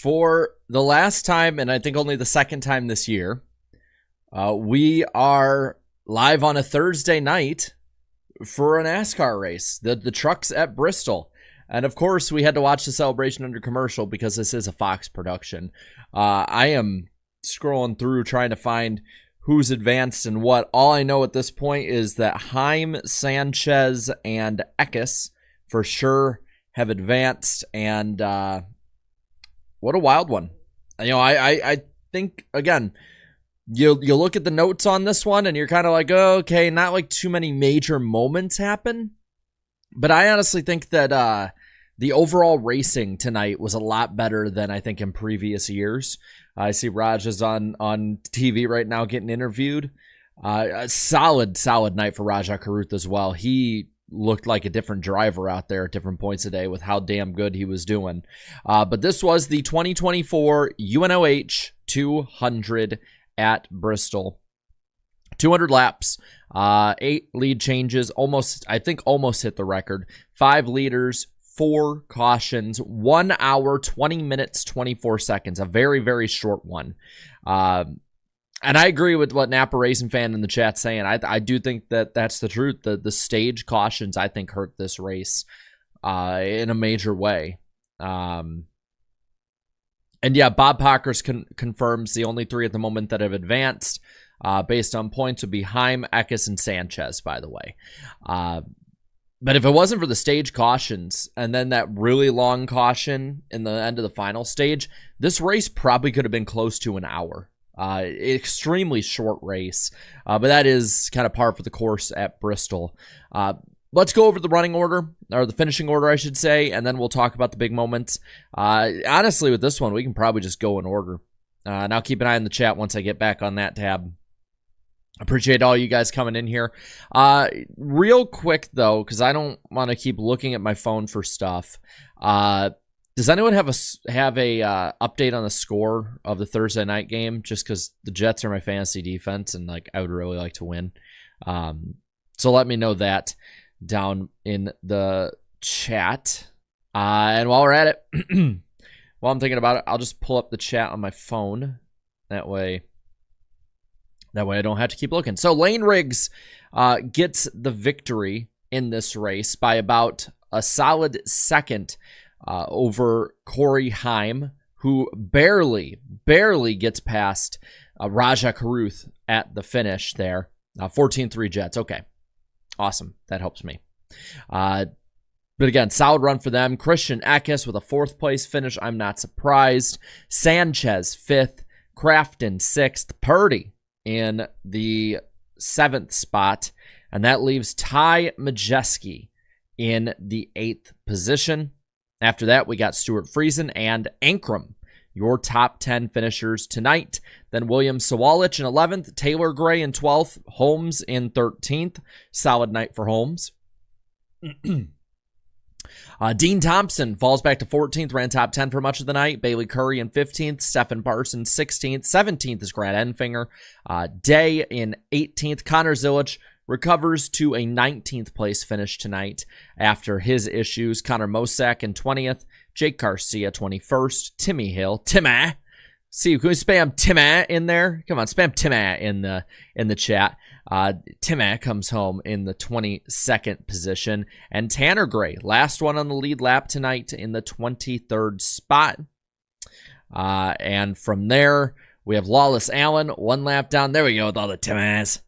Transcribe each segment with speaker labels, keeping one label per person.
Speaker 1: For the last time, and I think only the second time this year, we are live on a Thursday night for a NASCAR race. The truck's at Bristol. And of course, we had to watch the celebration under commercial because this is a Fox production. I am scrolling through trying to find who's advanced and what. All I know at this point is that Heim, Sanchez, and Eckes for sure have advanced. And what a wild one. I think, again, you look at the notes on this one and you're kind of like, oh, okay, not like too many major moments happen. But I honestly think that the overall racing tonight was a lot better than I think in previous years. I see Raj is on TV right now getting interviewed. A solid night for Rajah Caruth as well. He looked like a different driver out there at different points of the day with how damn good he was doing. But this was the 2024 UNOH 200 at Bristol. 200 laps, 8 lead changes, almost hit the record. 5 leaders, 4 cautions, 1 hour, 20 minutes, 24 seconds. A very, very short one. And I agree with what Napa Racing Fan in the chat saying. I do think that that's the truth. The stage cautions, I think, hurt this race in a major way. And yeah, Bob Pockers confirms the only 3 at the moment that have advanced based on points would be Heim, Eckes, and Sanchez, by the way. But if it wasn't for the stage cautions and then that really long caution in the end of the final stage, this race probably could have been close to an hour. Extremely short race, but that is kind of par for the course at Bristol. Let's go over the running order, or the finishing order, I should say, and then we'll talk about the big moments. Honestly, with this one, we can probably just go in order. And I'll keep an eye on the chat once I get back on that tab. Appreciate all you guys coming in here. Real quick, though, because I don't want to keep looking at my phone for stuff. Does anyone have a update on the score of the Thursday night game? Just because the Jets are my fantasy defense, and I would really like to win. So let me know that down in the chat. And while we're at it, while I'm thinking about it, I'll just pull up the chat on my phone. That way I don't have to keep looking. So Lane Riggs gets the victory in this race by about a solid second over Corey Heim, who barely gets past Rajah Caruth at the finish there. 14-3 Jets. Okay. Awesome. That helps me. But again, solid run for them. Christian Eckes with a 4th place finish. I'm not surprised. Sanchez 5th. Crafton 6th. Purdy in the 7th spot. And that leaves Ty Majeski in the 8th position. After that, we got Stuart Friesen and Ankrum, your top 10 finishers tonight. Then William Sawalich in 11th, Taylor Gray in 12th, Holmes in 13th. Solid night for Holmes. Dean Thompson falls back to 14th, ran top 10 for much of the night. Bailey Curry in 15th, Stephen Parsons 16th, 17th is Grant Enfinger. Day in 18th, Connor Zilisch recovers to a 19th place finish tonight after his issues. Connor Mosak in 20th, Jake Garcia 21st, Timmy Hill, see, can we spam Timmy in there? Come on, spam Timmy in the chat. Timmy comes home in the 22nd position. And Tanner Gray, last one on the lead lap tonight, in the 23rd spot. And from there, we have Lawless Allen, 1 lap down. There we go with all the Timmys.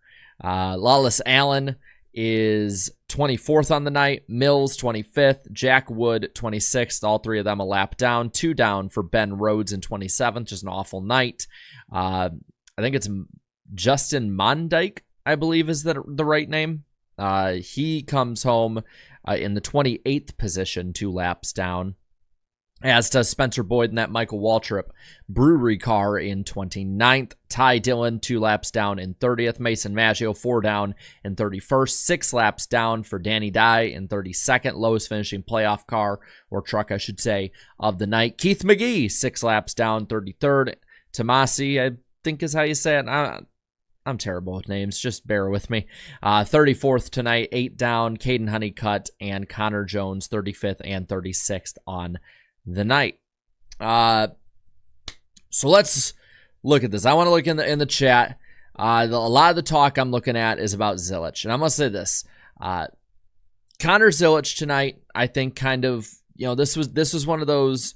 Speaker 1: Lawless Allen is 24th on the night. Mills, 25th. Jack Wood, 26th. All 3 of them a lap down. 2 down for Ben Rhodes in 27th. Just an awful night. I think it's Justin Mondike, I believe is the right name. He comes home in the 28th position, 2 laps down. As does Spencer Boyd in that Michael Waltrip Brewery car in 29th. Ty Dillon, 2 laps down in 30th. Mason Maggio, 4 down in 31st. 6 laps down for Danny Dye in 32nd. Lowest finishing playoff car, or truck, I should say, of the night. Keith McGee, 6 laps down, 33rd. Tomasi, I think is how you say it. I'm terrible with names. Just bear with me. 34th tonight, 8 down. Caden Honeycutt and Connor Jones, 35th and 36th on the night. So let's look at this. I want to look in the chat. A lot of the talk I'm looking at is about Zilisch. And I'm going to say this. Connor Zilisch tonight, I think kind of, this was one of those,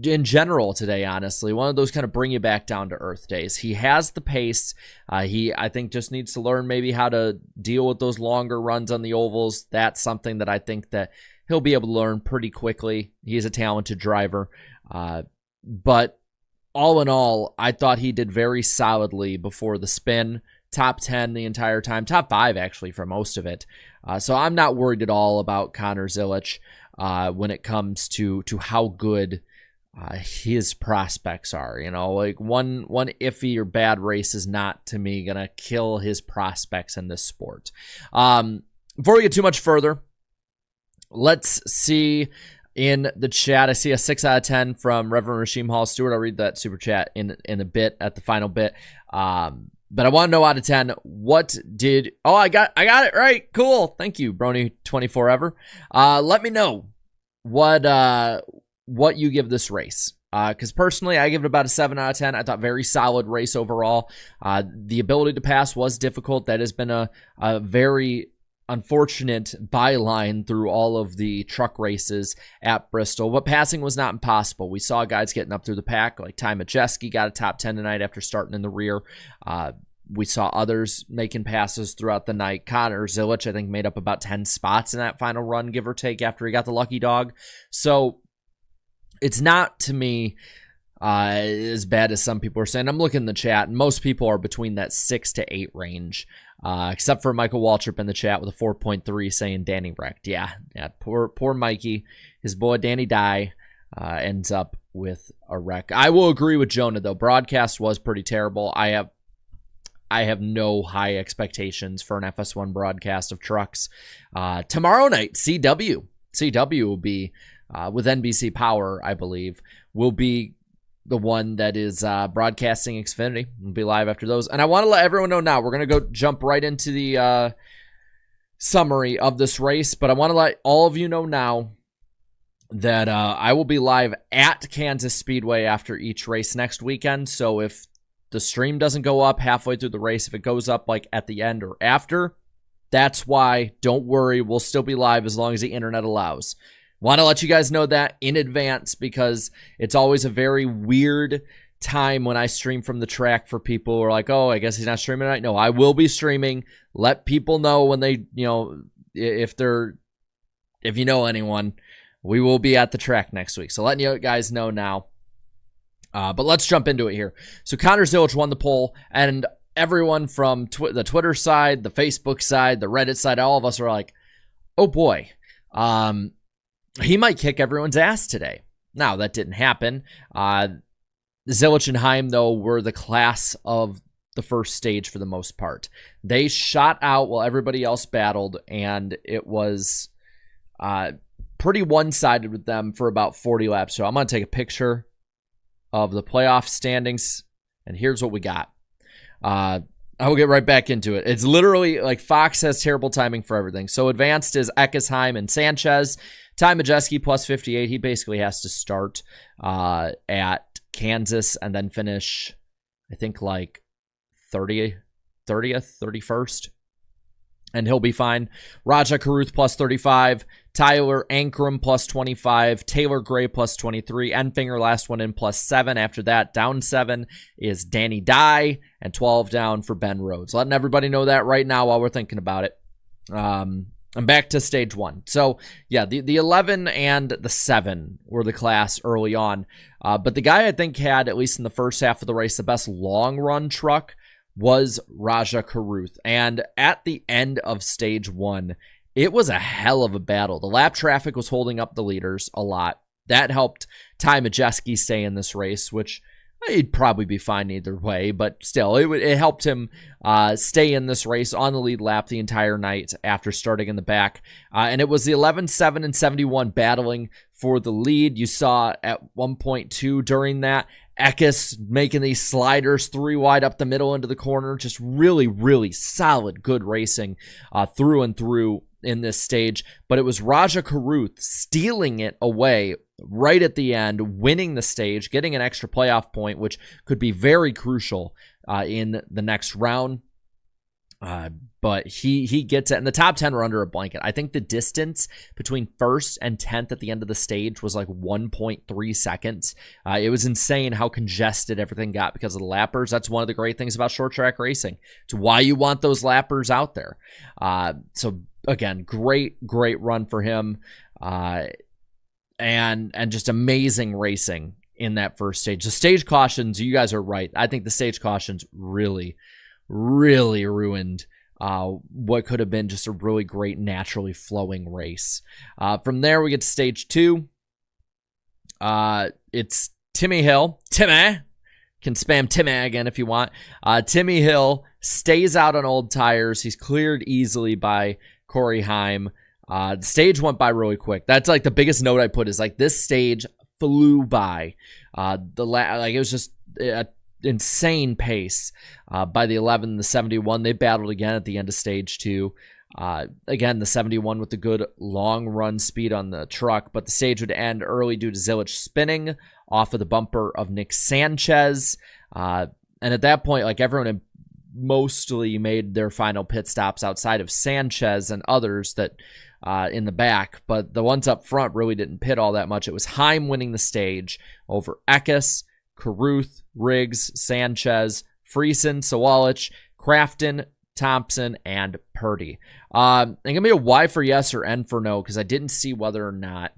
Speaker 1: in general today, honestly, one of those kind of bring you back down to earth days. He has the pace. I think, just needs to learn maybe how to deal with those longer runs on the ovals. That's something that I think that he'll be able to learn pretty quickly. He's a talented driver. But all in all, I thought he did very solidly before the spin. Top 10 the entire time. Top 5, actually, for most of it. So I'm not worried at all about Connor Zilisch when it comes to how good his prospects are. Like one iffy or bad race is not, to me, going to kill his prospects in this sport. Before we get too much further, let's see in the chat. I see a 6 out of 10 from Reverend Rashim Hall Stewart. I'll read that super chat in a bit, at the final bit. But I want to know, out of 10, I got it right. Cool. Thank you, Brony24ever. Let me know what you give this race. Because personally, I give it about a 7 out of 10. I thought very solid race overall. The ability to pass was difficult. That has been a very unfortunate byline through all of the truck races at Bristol, but passing was not impossible. We saw guys getting up through the pack, like Ty Majeski got a top 10 tonight after starting in the rear. We saw others making passes throughout the night. Connor Zilisch, I think, made up about 10 spots in that final run, give or take, after he got the lucky dog. So it's not, to me, as bad as some people are saying. I'm looking in the chat, and most people are between that 6 to 8 range. Except for Michael Waltrip in the chat with a 4.3 saying Danny wrecked. Yeah, poor Mikey. His boy Danny Dye ends up with a wreck. I will agree with Jonah, though. Broadcast was pretty terrible. I have no high expectations for an FS1 broadcast of trucks. Tomorrow night, CW will be, with NBC Power, I believe, will be the one that is broadcasting Xfinity. We'll be live after those. And I want to let everyone know now, we're going to go jump right into the summary of this race, but I want to let all of you know now that I will be live at Kansas Speedway after each race next weekend. So if the stream doesn't go up halfway through the race, if it goes up like at the end or after, that's why. Don't worry, we'll still be live as long as the internet allows. Want to let you guys know that in advance, because it's always a very weird time when I stream from the track for people who are like, oh, I guess he's not streaming tonight. No, I will be streaming. Let people know when they, if you know anyone, we will be at the track next week. So letting you guys know now. But let's jump into it here. So Connor Zilisch won the poll, and everyone from the Twitter side, the Facebook side, the Reddit side, all of us are like, oh boy, he might kick everyone's ass today. Now, that didn't happen. Zilisch and Heim, though, were the class of the first stage for the most part. They shot out while everybody else battled, and it was pretty one-sided with them for about 40 laps. So I'm going to take a picture of the playoff standings, and here's what we got. I will get right back into it. It's literally like Fox has terrible timing for everything. So advanced is Eckesheim and Sanchez. Ty Majeski plus 58. He basically has to start at Kansas and then finish, I think, like 30th, 31st. And he'll be fine. Raja Caruth plus 35. Tyler Ankrum plus 25. Taylor Gray plus 23. Enfinger, last one in, plus 7. After that, down 7 is Danny Dye, and 12 down for Ben Rhodes. Letting everybody know that right now while we're thinking about it. I'm back to stage 1. So, yeah, the 11 and the 7 were the class early on. But the guy I think had, at least in the first half of the race, the best long-run truck was Raja Caruth. And at the end of stage 1, it was a hell of a battle. The lap traffic was holding up the leaders a lot. That helped Ty Majeski stay in this race, which he'd probably be fine either way, but still, it helped him stay in this race on the lead lap the entire night after starting in the back. And it was the 11, 7, and 71 battling for the lead. You saw at 1.2 during that, Eckes making these sliders 3 wide up the middle into the corner. Just really, really solid, good racing through and through in this stage, but it was Raja Karuth stealing it away right at the end, winning the stage, getting an extra playoff point, which could be very crucial in the next round. But he gets it, and the top 10 were under a blanket. I think the distance between first and 10th at the end of the stage was like 1.3 seconds. It was insane how congested everything got because of the lappers. That's one of the great things about short track racing. It's why you want those lappers out there. So again, great run for him, and just amazing racing in that first stage. The stage cautions, you guys are right. I think the stage cautions really ruined what could have been just a really great, naturally flowing race. From there, we get to stage 2. It's Timmy Hill. Timmy! Can spam Timmy again if you want. Timmy Hill stays out on old tires. He's cleared easily by Corey Heim. The stage went by really quick. That's like the biggest note I put is like this stage flew by. It was just insane pace. By the 11, the 71, they battled again at the end of stage 2. Again, the 71 with the good long run speed on the truck, but the stage would end early due to Zilisch spinning off of the bumper of Nick Sanchez. And at that point, like everyone had mostly made their final pit stops outside of Sanchez and others that in the back, but the ones up front really didn't pit all that much. It was Heim winning the stage over Eckes, Caruth, Riggs, Sanchez, Friesen, Zilisch, Crafton, Thompson, and Purdy. And give me a Y for yes or N for no, because I didn't see whether or not,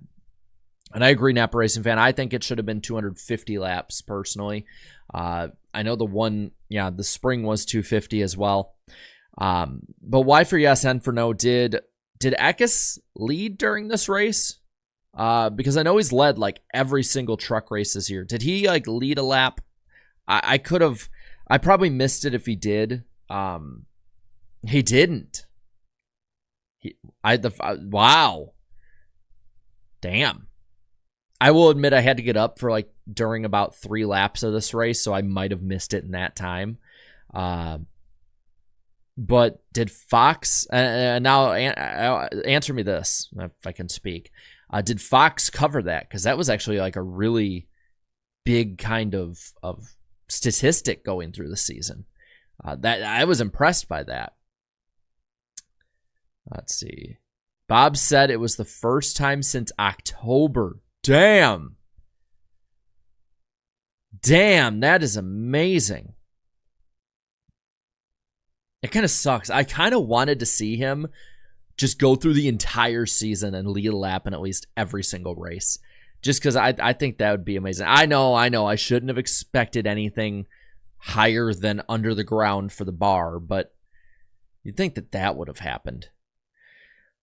Speaker 1: and I agree, Napa Racing fan, I think it should have been 250 laps, personally. I know the spring was 250 as well. But Y for yes, N for no. Did Eckes lead during this race? Because I know he's led like every single truck race this year. Did he like lead a lap? I probably missed it if he did. He didn't. Wow. Damn. I will admit I had to get up for like during about 3 laps of this race, so I might have missed it in that time. But did Fox, now answer me this, if I can speak. Did Fox cover that? Because that was actually like a really big kind of statistic going through the season. That I was impressed by that. Let's see. Bob said it was the first time since October. Damn, that is amazing. It kind of sucks. I kind of wanted to see him just go through the entire season and lead a lap in at least every single race. Just because I think that would be amazing. I know. I shouldn't have expected anything higher than under the ground for the bar, but you'd think that would have happened.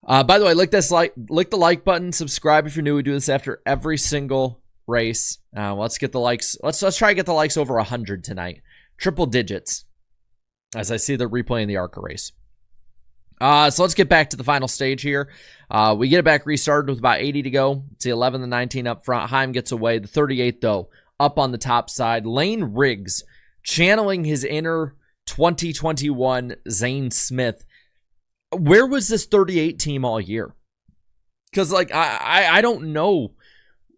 Speaker 1: By the way, lick the like button, subscribe if you're new. We do this after every single race. Let's get the likes. Let's try to get the likes over 100 tonight. Triple digits, as I see they're replaying the ARCA race. So let's get back to the final stage here. We get it back restarted with about 80 to go. It's the 11, the 19 up front. Heim gets away. The 38, though, up on the top side. Lane Riggs, channeling his inner 2021 Zane Smith. Where was this 38 team all year? Because, like, I don't know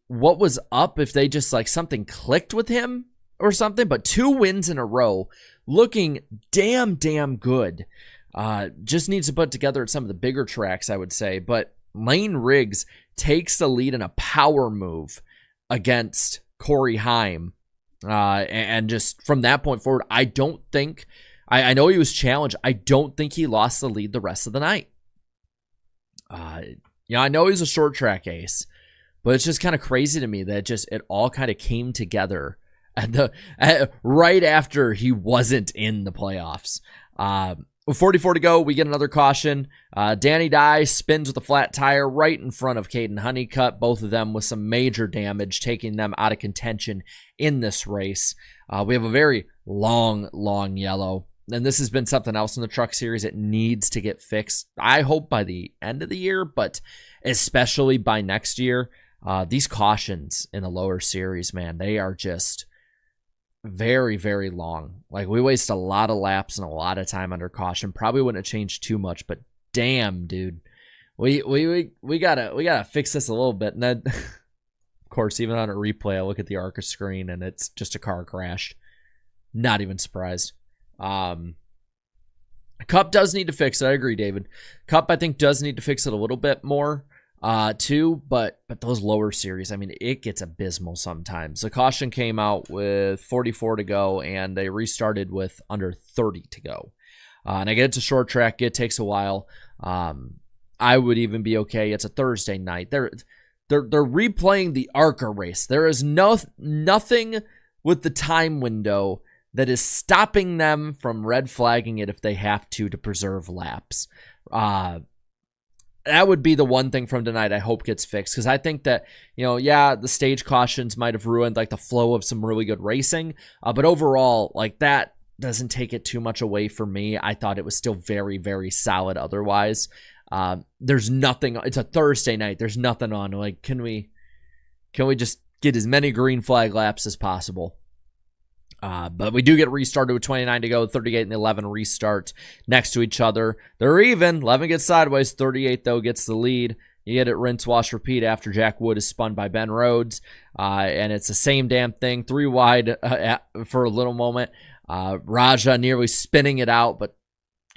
Speaker 1: what was up, if they just, like, something clicked with him or something, but 2 wins in a row, looking damn good. Just needs to put together at some of the bigger tracks, I would say. But Lane Riggs takes the lead in a power move against Corey Heim. And just from that point forward, I don't think, I know he was challenged. I don't think he lost the lead the rest of the night. I know he's a short track ace, but it's just kind of crazy to me that it all kind of came together right after he wasn't in the playoffs. With 44 to go, we get another caution. Danny Dye spins with a flat tire right in front of Caden Honeycutt, both of them with some major damage, taking them out of contention in this race. We have a very long yellow, and this has been something else in the truck series. It needs to get fixed, I hope, by the end of the year, but especially by next year. These cautions in the lower series, man, they are just very long. Like, we waste a lot of laps and a lot of time under caution. Probably wouldn't have changed too much, but damn, dude, We gotta fix this a little bit. And then, of course, even on a replay, I look at the ARCA screen and it's just a car crash. Not even surprised. Cup does need to fix it. I agree, David. Cup, I think, does need to fix it a little bit more, too. But those lower series, I mean, it gets abysmal sometimes. The caution came out with 44 to go, and they restarted with under 30 to go. And I get it's a short track. It takes a while. I would even be okay. It's a Thursday night. They're replaying the ARCA race. There is nothing with the time window that is stopping them from red flagging it if they have to preserve laps. That would be the one thing from tonight I hope gets fixed, because I think that, the stage cautions might have ruined like the flow of some really good racing, but overall, like, that doesn't take it too much away from me. I thought it was still very, very solid otherwise. There's nothing. It's a Thursday night. There's nothing on. Like, can we just get as many green flag laps as possible? But we do get restarted with 29 to go. 38 and 11 restart next to each other. They're even. 11 gets sideways. 38, though, gets the lead. You get it rinse, wash, repeat after Jack Wood is spun by Ben Rhodes. And it's the same damn thing. 3 wide for a little moment. Raja nearly spinning it out. But,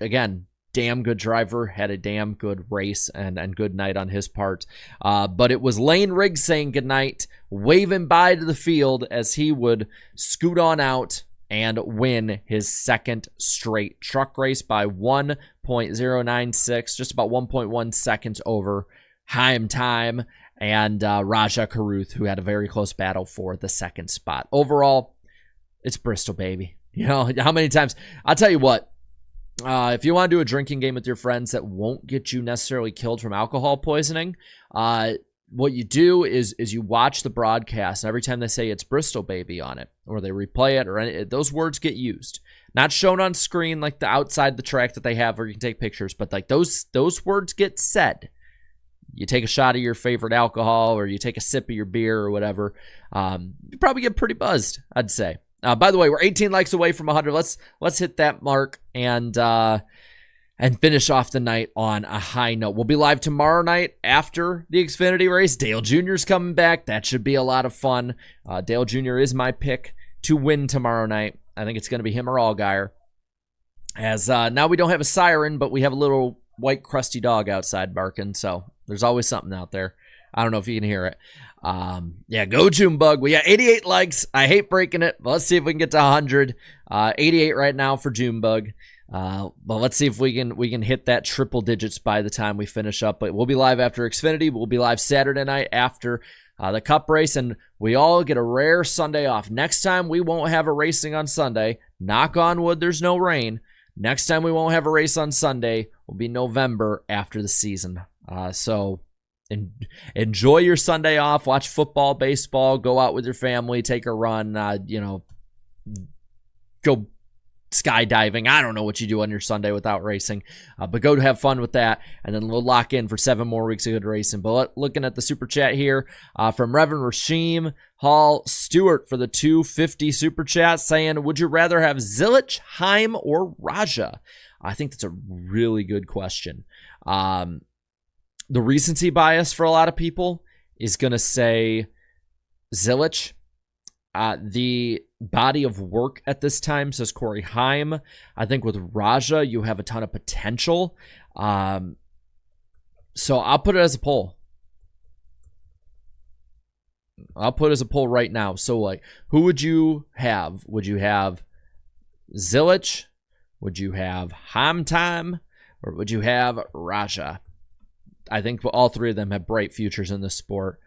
Speaker 1: again, damn good driver. Had a damn good race and good night on his part. But it was Lane Riggs saying goodnight, waving bye to the field as he would scoot on out and win his second straight truck race by 1.096, just about 1.1 seconds over Haim time and Raja Karuth, who had a very close battle for the second spot. Overall, it's Bristol, baby. How many times? I'll tell you what. If you want to do a drinking game with your friends that won't get you necessarily killed from alcohol poisoning, what you do is you watch the broadcast, and every time they say it's Bristol, baby on it, or they replay it, or those words get used. Not shown on screen like the outside the track that they have where you can take pictures, but like those words get said. You take a shot of your favorite alcohol, or you take a sip of your beer or whatever, you probably get pretty buzzed, I'd say. By the way, we're 18 likes away from 100. Let's hit that mark and finish off the night on a high note. We'll be live tomorrow night after the Xfinity race. Dale Jr.'s coming back. That should be a lot of fun. Dale Jr. is my pick to win tomorrow night. I think it's going to be him or Allgaier. As now we don't have a siren, but we have a little white crusty dog outside barking, so there's always something out there. I don't know if you can hear it. Go Junebug. We got 88 likes. I hate breaking it, but let's see if we can get to 100. 88 right now for Junebug. But let's see if we can hit that triple digits by the time we finish up. But we'll be live after Xfinity. We'll be live Saturday night after the Cup race, and we all get a rare Sunday off. Next time we won't have a racing on Sunday. Knock on wood, there's no rain. Next time we won't have a race on Sunday will be November after the season. So enjoy your Sunday off. Watch football, baseball. Go out with your family. Take a run. Go skydiving. I don't know what you do on your Sunday without racing, but go to have fun with that, and then we'll lock in for 7 more weeks of good racing. But looking at the super chat here from Reverend Rasheem Hall Stewart for the 250 super chat, saying, would you rather have Zilisch, Haim, or Raja? I think that's a really good question. The recency bias for a lot of people is going to say Zilisch. The body of work at this time, says Corey Haim. I think with Raja, you have a ton of potential. So I'll put it as a poll. I'll put it as a poll right now. So, like, who would you have? Would you have Zilisch? Would you have Haim time? Or would you have Raja? I think all 3 of them have bright futures in this sport.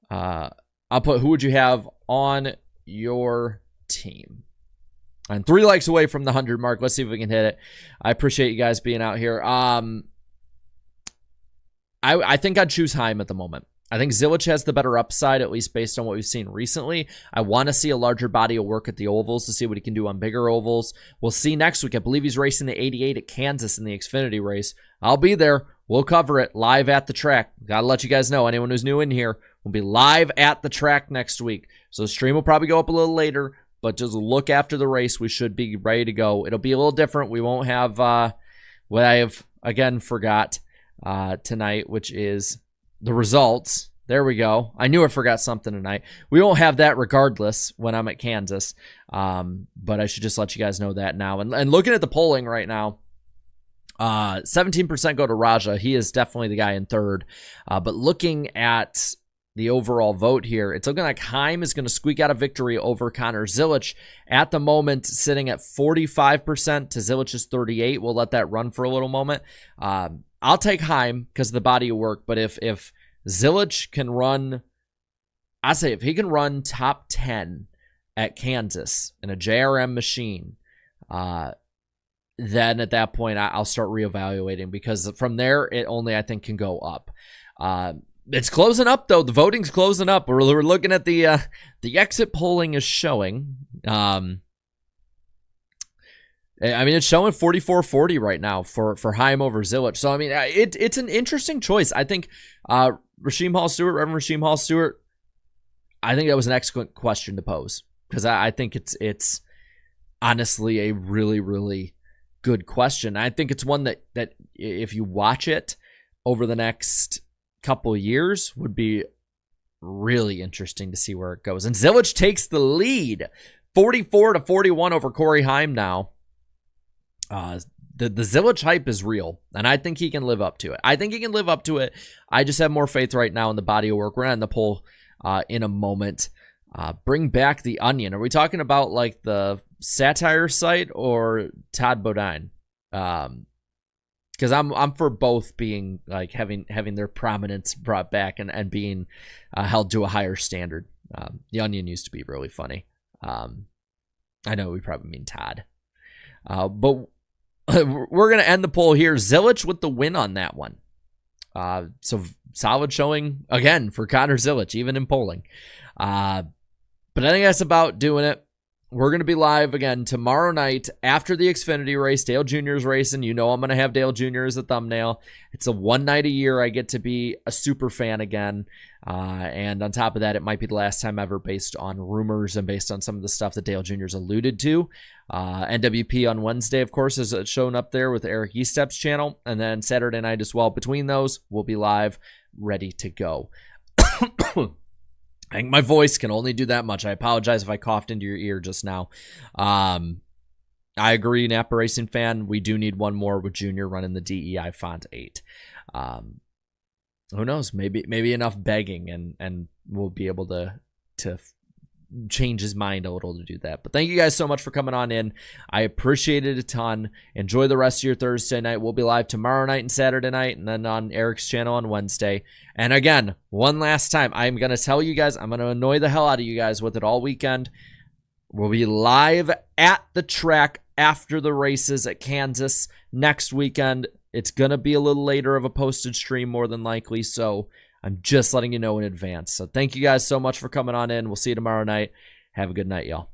Speaker 1: I'll put who would you have on your team? And 3 likes away from the 100 mark. Let's see if we can hit it. I appreciate you guys being out here. I think I'd choose Haim at the moment. I think Zilisch has the better upside, at least based on what we've seen recently. I want to see a larger body of work at the ovals to see what he can do on bigger ovals. We'll see next week. I believe he's racing the 88 at Kansas in the Xfinity race. I'll be there. We'll cover it live at the track. Gotta let you guys know, anyone who's new in here, we'll be live at the track next week. So the stream will probably go up a little later, but just look after the race. We should be ready to go. It'll be a little different. We won't have what I have, again, forgot. tonight, which is the results. There we go. I knew I forgot something tonight. We won't have that regardless when I'm at Kansas, but I should just let you guys know that now. And looking at the polling right now, 17% go to Raja. He is definitely the guy in third. But looking at the overall vote here, it's looking like Heim is going to squeak out a victory over Connor Zilisch. At the moment, sitting at 45% to Zilich's 38%. We'll let that run for a little moment. I'll take Heim because of the body of work. But if Zilisch can run, I say if he can run top 10 at Kansas in a JRM machine, then at that point I'll start reevaluating, because from there it only, I think, can go up. It's closing up though. The voting's closing up. We're looking at the exit polling is showing. I mean, it's showing 44-40 right now for Heim over Zilisch. So I mean, it's an interesting choice. I think Reverend Rasheem Hall Stewart. I think that was an excellent question to pose, because I think it's honestly a really, really good question. I think it's one that if you watch it over the next couple of years would be really interesting to see where it goes. And Zilisch takes the lead 44-41 over Corey Heim now. The Zilisch hype is real, and I think he can live up to it. I just have more faith right now in the body of work. We're on the poll in a moment. Bring back the Onion. Are we talking about like the satire site or Todd Bodine? Because I'm for both being like having their prominence brought back and being held to a higher standard. The Onion used to be really funny. I know we probably mean Todd, but we're gonna end the poll here. Zilisch with the win on that one. So solid showing again for Connor Zilisch, even in polling. But I think that's about doing it. We're going to be live again tomorrow night after the Xfinity race. Dale Jr.'s racing. You know I'm going to have Dale Jr. as a thumbnail. It's a one night a year I get to be a super fan again. And on top of that, it might be the last time ever, based on rumors and based on some of the stuff that Dale Jr.'s alluded to. NWP on Wednesday, of course, is shown up there with Eric Estep's channel. And then Saturday night as well. Between those, we'll be live, ready to go. I think my voice can only do that much. I apologize if I coughed into your ear just now. I agree, Napa Racing fan. We do need one more with Junior running the DEI Font 8. Who knows? Maybe enough begging, and we'll be able to change his mind a little to do that. But thank you guys so much for coming on in. I appreciate it a ton. Enjoy the rest of your Thursday night. We'll be live tomorrow night and Saturday night, and then on Eric's channel on Wednesday. And again, one last time, I'm going to tell you guys, I'm going to annoy the hell out of you guys with it all weekend. We'll be live at the track after the races at Kansas next weekend. It's going to be a little later of a posted stream, more than likely, so I'm just letting you know in advance. So thank you guys so much for coming on in. We'll see you tomorrow night. Have a good night, y'all.